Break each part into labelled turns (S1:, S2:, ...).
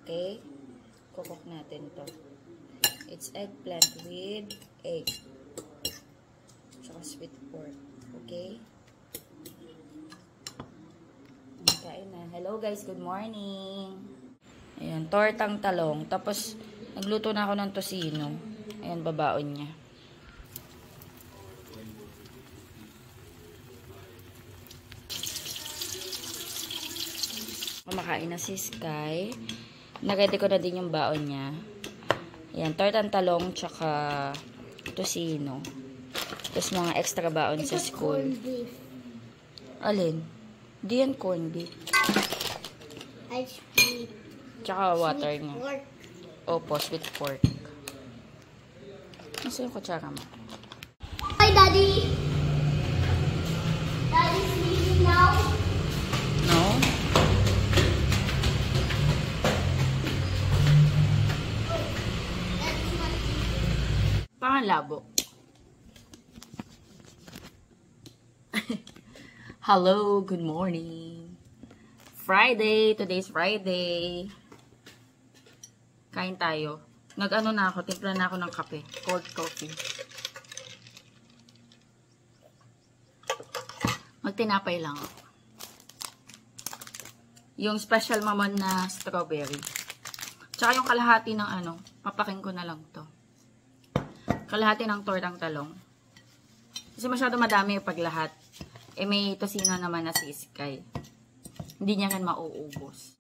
S1: Okay? Kukok natin to. It's eggplant with egg. Tsaka sweet pork. Okay? Kain na. Hello guys, good morning. Ayan, tortang talong. Tapos, nagluto na ako ng tosino. Ayan, babaon niya. Kumakain na si Sky. Nagready ko na din yung baon niya. Ayan, tortang talong tsaka tosino. Tapos mga extra baon sa school. Alin? Di yan corned beef.
S2: Ice cream.
S1: Tsaka water niya. Opo, sweet pork. Nasa yung kutsara mo?
S2: Hi, Daddy! Daddy's sleeping now?
S1: No? Parang labo. Hello, good morning. Friday, today's Friday. Kain tayo. Nag-ano na ako, timpla na ako ng kape. Cold coffee. Magtinapay lang ako. Yung special mamon na strawberry. Tsaka yung kalahati ng ano, papaking ko na lang to. Kalahati ng tortang talong. Kasi masyado madami yung paglahat. Eh may tosino naman na si Sky. Hindi niya kan mauubos.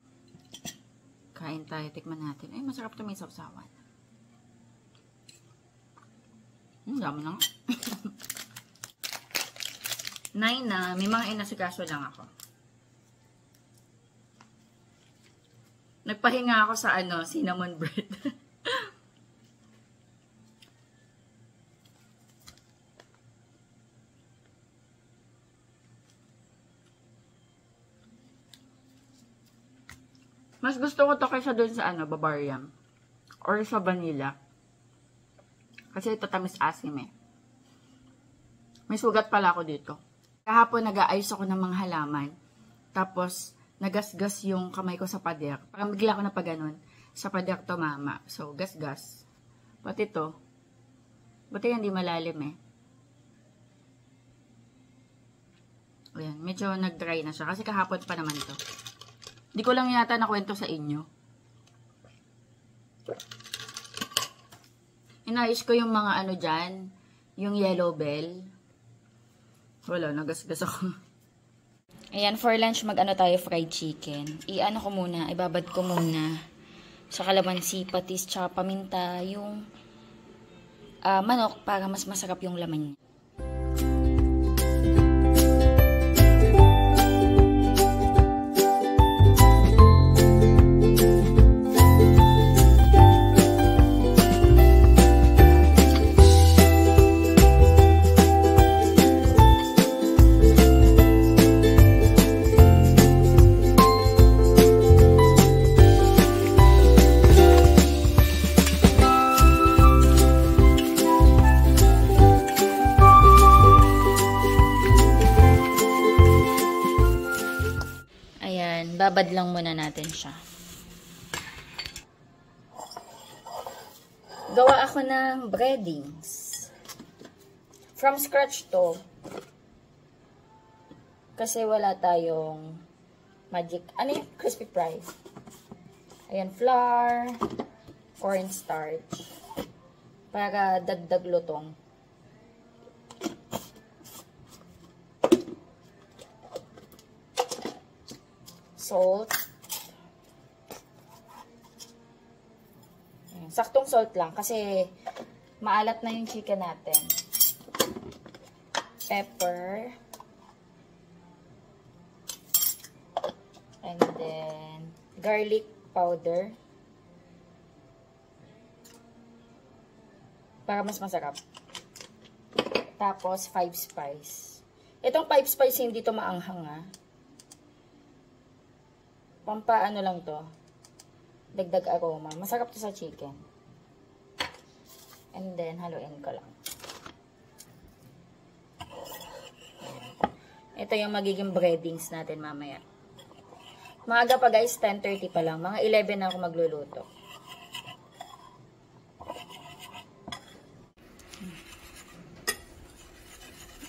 S1: Kain tayo, tikman natin. Ay, masarap ito, may sawsawan. Dami na nga. 9 na, may mga inasikaso lang ako. Nagpahinga ako sa ano, cinnamon bread. Mas gusto ko to kaysa dun sa ano, Bavarian. Or sa vanilla. Kasi ito tamis asim eh. May sugat pala ako dito. Kahapon nag-aayos ako ng mga halaman. Tapos, nagasgas yung kamay ko sa pader. Parang bigla ko na pa ganun. Sa pader tumama. So, gasgas. Pati ito. Pati hindi malalim eh. Ayan, medyo nag-dry na siya. Kasi kahapon pa naman to. Hindi ko lang yata nakwento sa inyo. Inayos ko yung mga ano dyan. Yung yellow bell. Wala, nagasgas ako. Ayan, for lunch mag-ano tayo, fried chicken. I-ano ko muna, ibabad ko muna sa kalamansi, patis, tsaka paminta, yung manok para mas masarap yung laman niya. Babad lang muna natin siya. Gawa ako ng breadings. From scratch to. Kasi wala tayong magic. Ano yung crispy fry? Ayan, flour, cornstarch. Para dagdag lutong. Salt. Saktong salt lang kasi maalat na yung chicken natin. Pepper. And then garlic powder. Para mas masarap. Tapos 5 spice. Itong 5 spice hindi to maanghang ha. Pampaano lang to. Dagdag aroma. Masarap to sa chicken. And then, haluin ko lang. Ito yung magiging breadings natin mamaya. Maaga pa guys, 10:30 pa lang. Mga 11 na ako magluluto.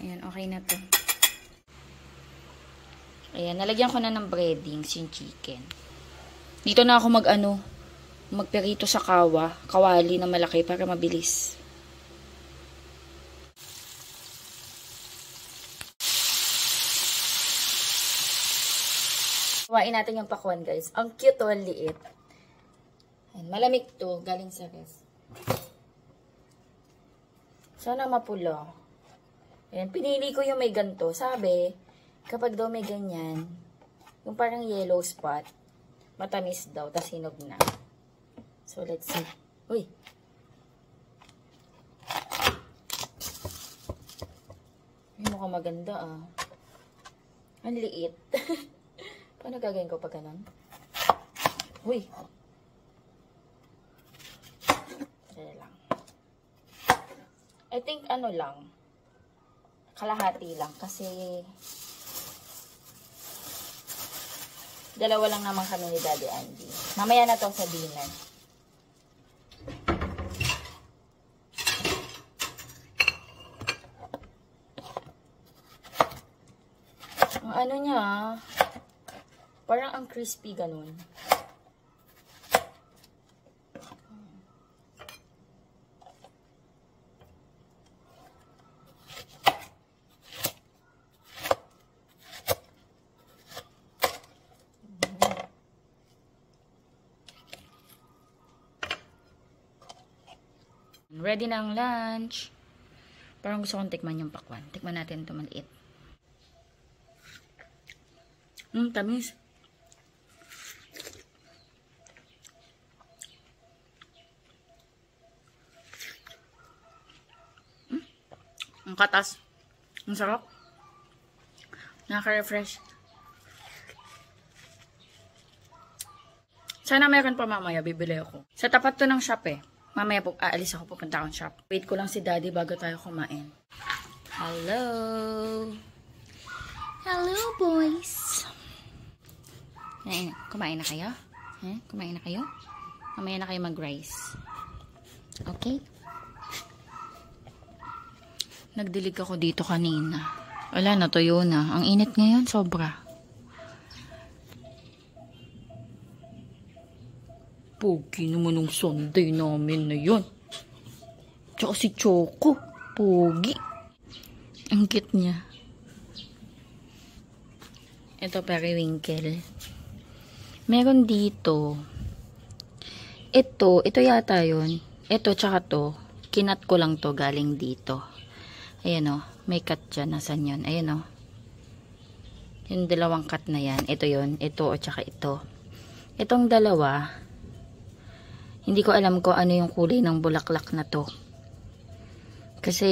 S1: Ayan, okay na to. Ayan, nalagyan ko na ng breadings yung chicken. Dito na ako magperito sa kawali na malaki para mabilis. Kumain natin yung pakwan, guys. Ang cute o, ang liit. Ayan, malamig to, galing sa res. Sana mapula. Ayan, pinili ko yung may ganto. Sabi, kapag daw may ganyan, yung parang yellow spot, matamis daw, tas hinog na. So, let's see. Uy! Ay, mukhang maganda ah. Ang liit. Paano gagawin ko pag ganun? Uy! Dali lang. I think ano lang. Kalahati lang. Kasi dalawa lang naman kami ni Daddy Andy. Mamaya na to sa dinner. Ang ano niya, parang ang crispy ganun. Ready na ang lunch. Parang gusto kong tikman yung pakwan. Tikman natin ito maliit. Tamis. Ang katas. Ang sarap. Nakaka-refresh. Sana meron pa mamaya. Bibili ako. Sa tapat to ng shop eh. Mamaya po, aalis ako, pupunta akong shop. Wait ko lang si Daddy bago tayo kumain. Hello! Hello, boys! Kumain na kayo? Kumain na kayo? Mamaya na kayo mag-rice. Okay? Nagdilig ako dito kanina. Wala, natuyo na. Ang init ngayon, sobra. Pogi naman ng Sunday namin na yun. Tsaka si Choco. Pogi. Ang cute niya. Ito periwinkle. Meron dito. Ito yata yun. Ito tsaka to. Kinat ko lang to galing dito. Ayan o. May cut dyan. Nasaan yun? Ayan o. Yung dalawang cut na yan. Ito yun. Ito o tsaka ito. Itong dalawa. Hindi ko alam ko ano yung kulay ng bulaklak na to. Kasi,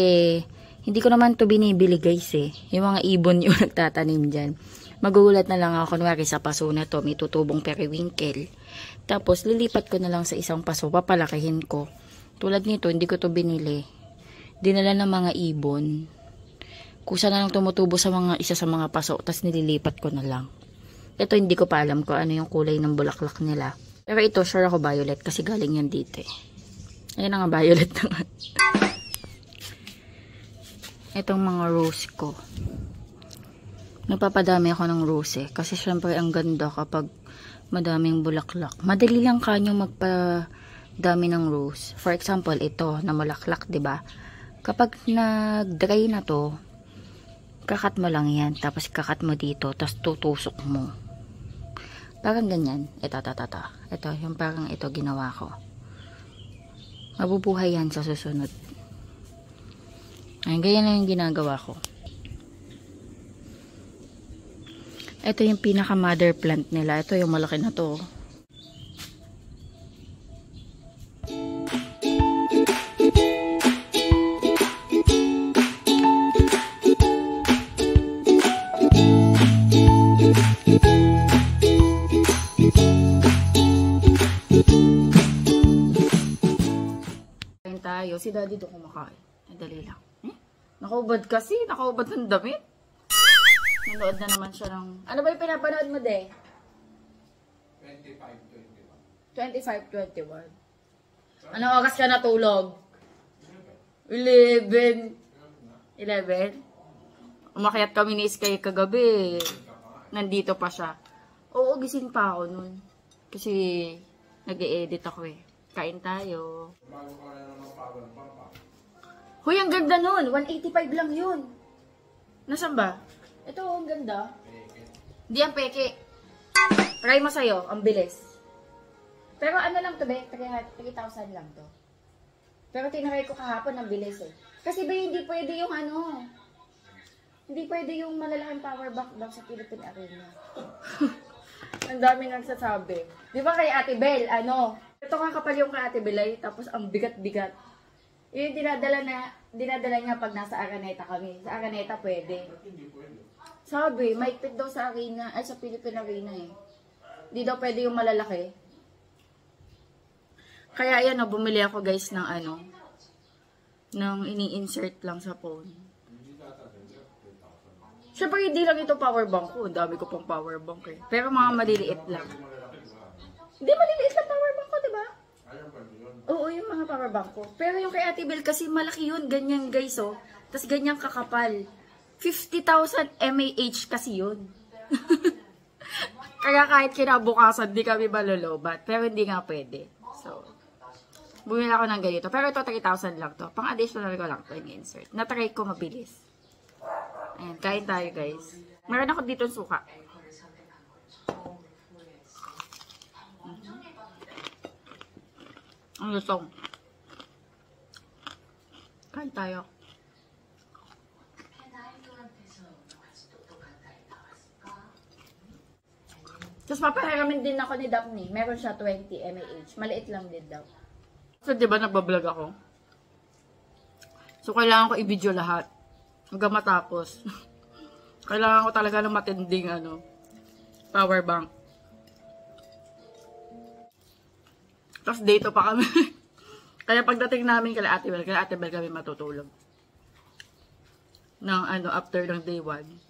S1: hindi ko naman to binibili guys eh. Yung mga ibon yung nagtatanim dyan. Magugulat na lang ako kunwari sa paso na to. May tutubong periwinkle. Tapos, lilipat ko na lang sa isang paso. Papalakihin ko. Tulad nito, hindi ko to binili. Dinala ng mga ibon. Kusa na lang tumutubo sa isa sa mga paso. Tapos, nililipat ko na lang. Ito, hindi ko pa alam ko ano yung kulay ng bulaklak nila. Pero ito, sure ako violet kasi galing yan dito eh. Ayan na nga, violet na nga. Itong mga rose ko. Napapadami ako ng rose eh. Kasi syempre ang ganda kapag madaming bulaklak. Madali lang kanyo magpadami ng rose. For example, ito na bulaklak, 'di ba? Kapag nag-dry na to, kakat mo lang yan. Tapos kakat mo dito, tapos tutusok mo. Parang ganyan. Ito. Ito, yung parang ito ginawa ko. Mabubuhay yan sa susunod. Ayun, ganyan lang yung ginagawa ko. Ito yung pinaka mother plant nila. Ito yung malaki na to. Si Daddy doon kumakain. Dali lang. Nakaubad kasi. Nakaubad ng damit. Nanood na naman siya ng... Ano ba yung pinapanood mo, de? 25-21. Anong oras ka natulog? 11. Umakyat kami ni Sky kagabi. Nandito pa siya. Oo, gising pa ako nun. Kasi nag-e-edit ako eh. Kain tayo. Hoy, ang ganda nun. 185 lang yun. Nasaan ba? Ito, ang ganda. Hindi ang peke. Try mo sa'yo. Ang bilis. Pero ano lang to, be? 3,000 lang to. Pero tinry ko kahapon, ang bilis eh. Kasi ba, hindi pwede yung ano. Hindi pwede yung malalaking power bank daw sa Philippine Arena. Ang dami nagsasabi. Di ba kay Ate Bel, ano? Ito nga kapal yung kay Ate Bel ay, tapos ang bigat-bigat. Yung dinadala niya pag nasa Araneta kami. Sa Araneta pwede. Sabi, maikpit daw sa arena, ay sa Philippine Arena eh. Hindi daw pwede yung malalaki. Kaya ayan, bumili ako guys ng ano, ng ini-insert lang sa phone. Siyempre, hindi lang ito power bank ko. Dami ko pang power bank eh. Pero mga maliliit lang. Hindi, maliliit lang power bank ko, diba? Oo, yung mga power bank ko. Pero yung kay Ate Bel kasi malaki yun. Ganyan guys, oh. Tapos ganyan kakapal. 50,000 mAh kasi yun. Kaya kahit kinabukasan, di kami malulubat. Pero hindi nga pwede. So, bumili ako ng ganito. Pero ito, 3,000 lang to. Pang-additional ko lang to yung insert. Na-try ko mabilis. Ayan, kain tayo guys. Meron ako dito suka. Ang lusong. Kain tayo. Tapos papahiramin din ako ni Daphne. Meron siya 20 mAh. Maliit lang din daw. So, di ba nagbablog ako? So, kailangan ko i-video lahat. Hanggang matapos. Kailangan ko talaga ng matinding, ano, power bank. Tapos, dito pa kami. Kaya pagdating namin kay Ate Bel kami matutulog. Ng, ano, after ng day 1.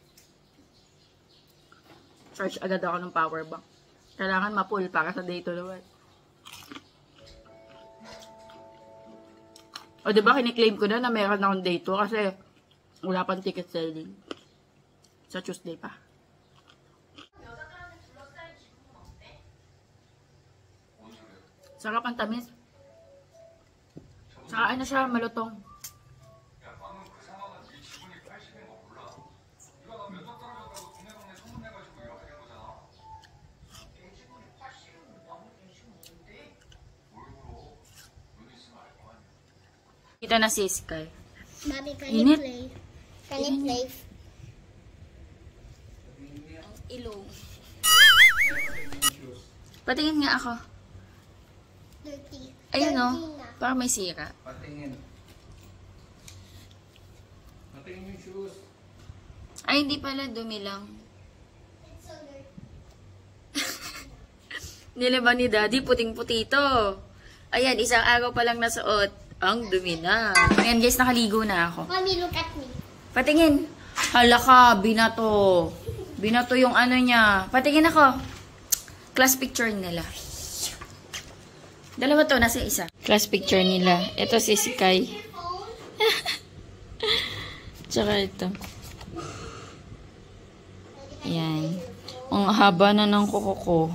S1: Charge agad ako ng power bank. Kailangan ma-full para sa day 2 naman. O diba, kiniklaim ko na meron akong day 2 kasi wala pang ticket selling. Sa Tuesday pa. Sarap ang tamis. Saka ano siya, malutong. Ito na si Sky.
S2: Mommy, can
S1: Init.
S2: you play? Can you play?
S1: Ilong. Patingin nga ako.
S2: Dirty.
S1: Ayun o.
S2: Dirty na.
S1: Parang may sira.
S3: Patingin. Patingin yung shoes.
S1: Ay, hindi pala. Dumi lang.
S2: It's so dirty.
S1: Niliban ni Daddy. Puting-puti ito. Ayan, isang araw pa lang nasuot. Ang dumi na. Ayan guys, nakaligo na ako.
S2: Mommy, look at me.
S1: Patingin. Hala ka, binato. Binato yung ano niya. Patingin ako. Class picture nila. Dalawa to, nasa isa. Class picture nila. Ito si Sky. Tsaka ito. Ayan. Ang haba na ng kuko ko.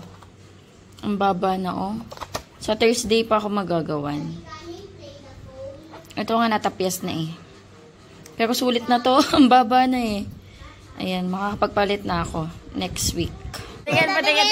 S1: Ang baba na, oh. Sa Thursday pa ako magagawan. Ito nga natapyas na eh. Pero sulit na to. Ang baba na eh. Ayan, makakapagpalit na ako next week. Tingnan, patingin.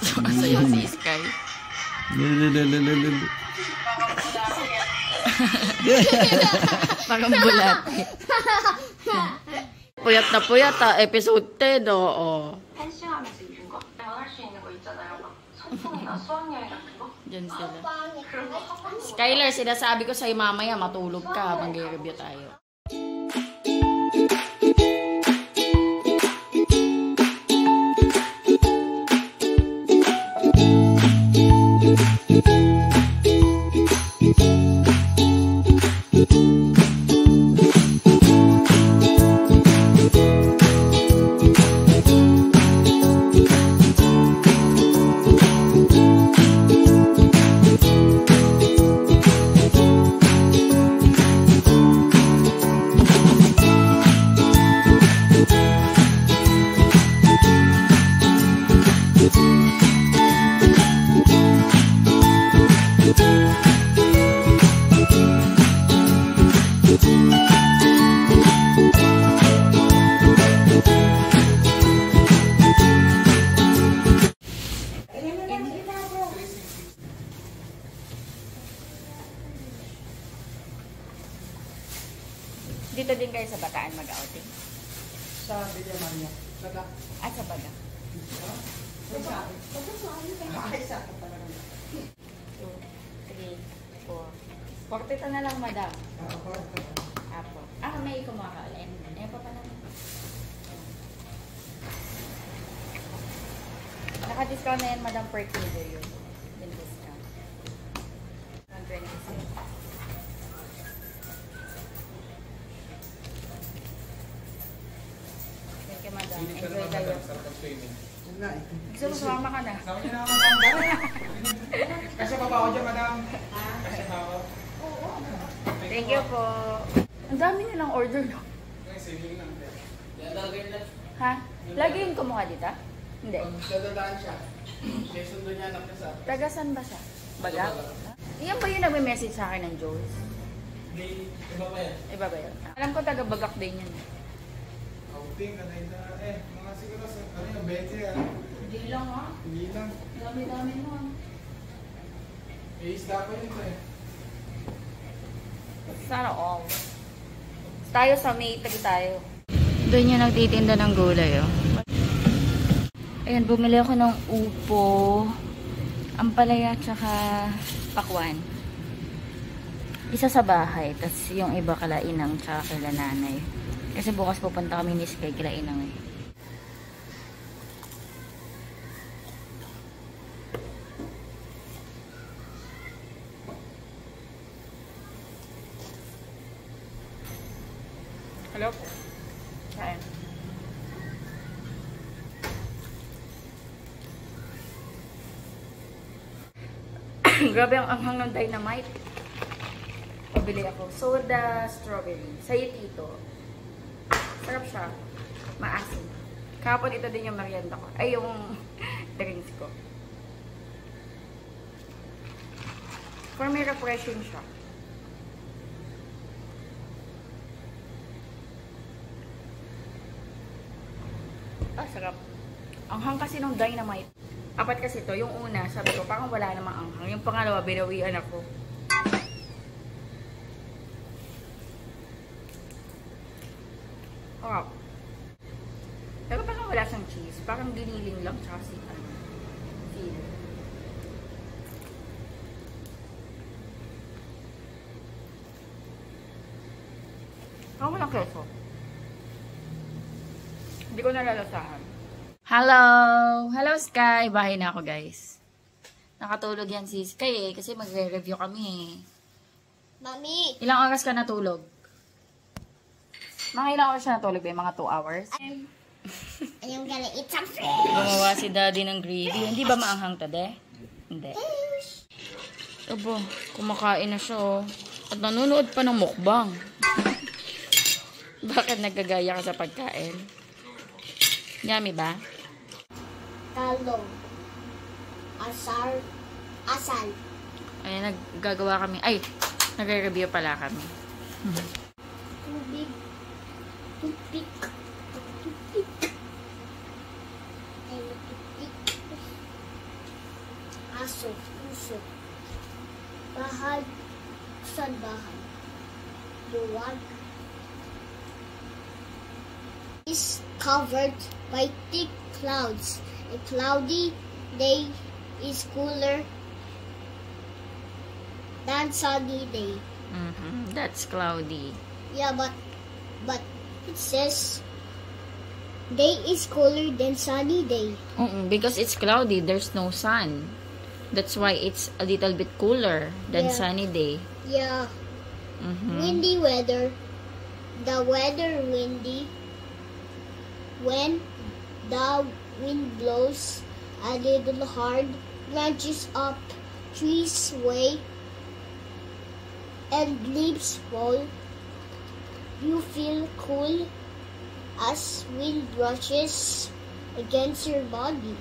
S1: Sumasayaw si Sky. Parang bulate. Puyat na puyat ah. Episode 10, oo. Diyan sila. Skyler, sinasabi ko sa'yo mamaya matulog ka habang i-review tayo.
S4: niya.
S1: At sa baga.
S4: Ay, sa akin talaga.
S1: 2, 3, 4. 42 na lang, madam. Apo. May kumakain. Pa pala. Naka-discount na yan, madam, per kilo yun. Yung discount. 126. Thank you, madam. Enjoy kayo.
S4: Yun nga eh.
S1: Gusto mo sumama ka na?
S3: Sama niyo na ako, madam. Kasi pa ba ako dyan, madam? Kasi pa ako.
S1: Thank you po. Ang dami nilang order, no?
S3: Ngayon, saving lang.
S1: Ha? Lagi yung kumuha dito? Hindi.
S4: Dadadaan siya. May sundo niya anak niya sa akin.
S1: Tagasan ba siya? Baga? Iyan ba yung nagme-message sa akin ng Jules?
S3: Hindi, iba pa yan.
S1: Iba ba yun? Alam ko taga-bagak din yun.
S3: Outing, kanay na. Mga siguro sa, 20 yan.
S1: Hindi lang ha?
S3: Hindi lang.
S1: Dami-dami mo.
S3: Isda pa yun eh.
S1: Sana all. Tayo sa May, tayo. Doon yung nagtitinda ng gulay, oh. Ayan, bumili ako ng upo, ampalaya, tsaka pakwan. Isa sa bahay, tas yung iba kala inang, tsaka kila nanay. Kasi bukas pupunta kami ni Sky kila inang eh. Hello po. Kain. Grabe ang anghang ng Dynamite. Pabili ako. Soda strawberry. Sa'yo tito. Sarap siya. Maasim. Kahapon ito din yung merienda ko. Ay, yung drinks ko. For me, refreshing siya. Sarap. Anghang kasi nung Dynamite. Apat kasi to. Yung una, sabi ko, parang wala namang anghang. Yung pangalawa, binawian ako. Sarap. Pero parang wala siyang cheese. Parang giniling lang tsaka si feel. Parang walang keso. Hindi ko nalalasahan. Hello! Hello, Sky! Bahay na ako, guys. Nakatulog yan si Sky eh, kasi magre-review kami eh.
S2: Mami!
S1: Ilang oras ka natulog? Mga ilang oras siya natulog ba? Mga 2 hours?
S2: I'm gonna eat some fish!
S1: Gumawa si Daddy ng gravy. Hindi ba maanghang tade? Hindi. Abo, kumakain na siya oh. At nanonood pa ng mukbang. Bakit nagagaya ka sa pagkain? Yummy ba?
S2: Talong. Asal.
S1: Ay, naggagawa kami. Ay, nagre-review pala kami.
S2: Tubig. Tupik. Ay, tupik. Aso. Puso. Bahay. Saan bahay? Luwag. Is covered by thick clouds. A cloudy day is cooler than sunny day.
S1: That's cloudy.
S2: Yeah, but it says day is cooler than sunny day.
S1: Because it's cloudy, there's no sun. That's why it's a little bit cooler than
S2: Yeah.
S1: sunny day.
S2: Yeah. Windy weather. The weather windy. When the wind blows a little hard, branches up, trees sway, and leaves fall. You feel cool as wind brushes against your body.